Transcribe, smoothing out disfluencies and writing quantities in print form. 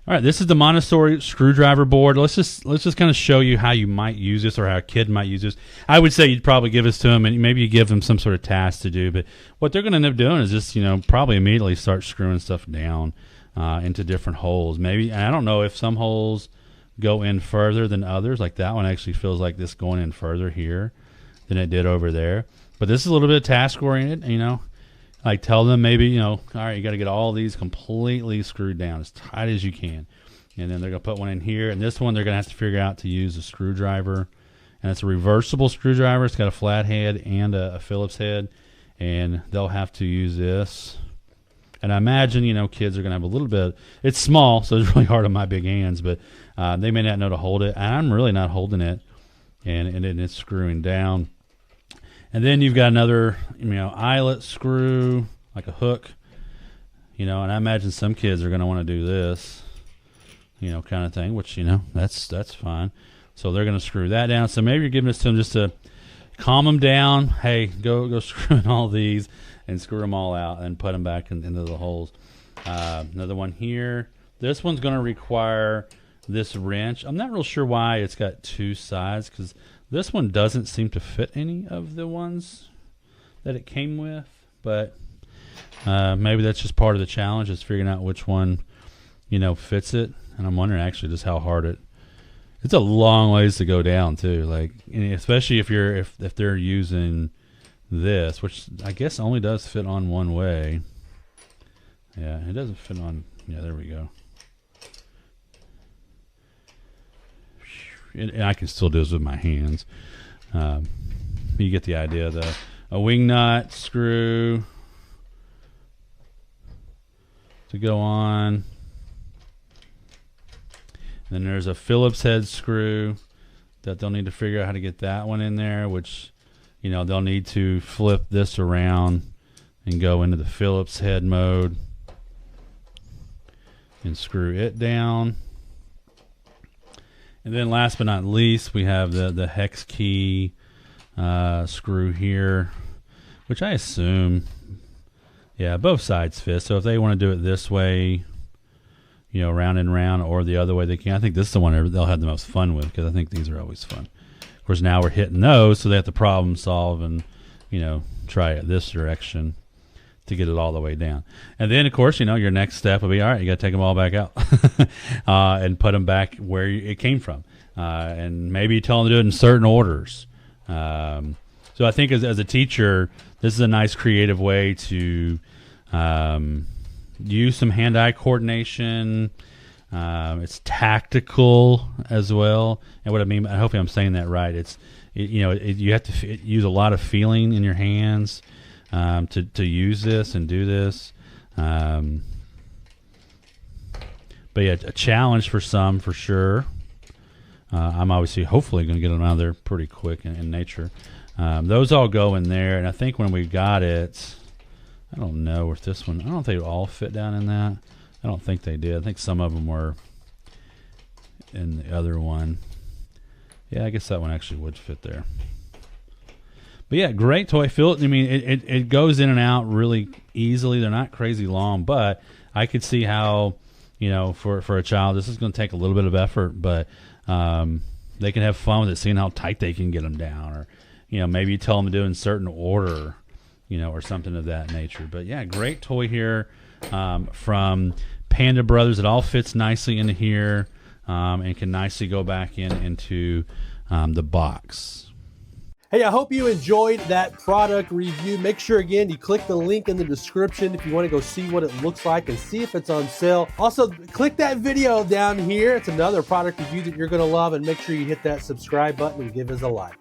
All right, this is the Montessori screwdriver board. Let's just kind of show you how you might use this or how a kid might use this. I would say you'd probably give this to them and maybe you give them some sort of task to do. But what they're going to end up doing is just, probably immediately start screwing stuff down into different holes. Maybe, and I don't know if some holes go in further than others. Like that one actually feels like this going in further here than it did over there. But this is a little bit task oriented, Like tell them maybe, all right, you got to get all these completely screwed down as tight as you can. And then they're going to put one in here. And this one they're going to have to figure out to use a screwdriver. And it's a reversible screwdriver. It's got a flat head and a Phillips head. And they'll have to use this. And I imagine, kids are going to have a little bit. It's small, so it's really hard on my big hands. But they may not know to hold it. And I'm really not holding it. And then it's screwing down. And then you've got another, eyelet screw, like a hook, and I imagine some kids are going to want to do this, kind of thing, which, that's fine. So they're going to screw that down. So maybe you're giving this to them just to calm them down. Hey, go screw in all these and screw them all out and put them back into the holes. Another one here. This one's going to require this wrench. I'm not real sure why it's got two sides because this one doesn't seem to fit any of the ones that it came with, but maybe that's just part of the challenge is figuring out which one, fits it. And I'm wondering actually just how hard it's a long ways to go down too. Like, especially if they're using this, which I guess only does fit on one way. Yeah, it doesn't fit on. Yeah, there we go. And I can still do this with my hands. You get the idea. A wing nut screw to go on. And then there's a Phillips head screw that they'll need to figure out how to get that one in there, which, they'll need to flip this around and go into the Phillips head mode and screw it down. And then last but not least, we have the hex key screw here, which I assume, both sides fit. So if they want to do it this way, round and round, or the other way they can. I think this is the one they'll have the most fun with because I think these are always fun. Of course, now we're hitting those, so they have to problem solve and, try it this direction to get it all the way down. And then, of course, your next step will be, all right, you got to take them all back out and put them back where it came from. And maybe you tell them to do it in certain orders. So I think as a teacher, this is a nice creative way to use some hand-eye coordination. It's tactical as well. And what I mean, I hope I'm saying that right. You have to use a lot of feeling in your hands to use this and do this. But yeah, a challenge for some for sure. I'm hopefully going to get them out of there pretty quick in nature. Those all go in there, and I think when we got it, I don't know if this one, I don't think they all fit down in that. I don't think they did. I think some of them were in the other one. Yeah, I guess that one actually would fit there. But yeah, great toy. It goes in and out really easily. They're not crazy long, but I could see how, for a child, this is going to take a little bit of effort, but they can have fun with it, seeing how tight they can get them down, or, maybe you tell them to do it in certain order, or something of that nature. But yeah, great toy here from Panda Brothers. It all fits nicely into here and can nicely go back into the box. Hey, I hope you enjoyed that product review. Make sure, again, you click the link in the description if you want to go see what it looks like and see if it's on sale. Also, click that video down here. It's another product review that you're going to love, and make sure you hit that subscribe button and give us a like.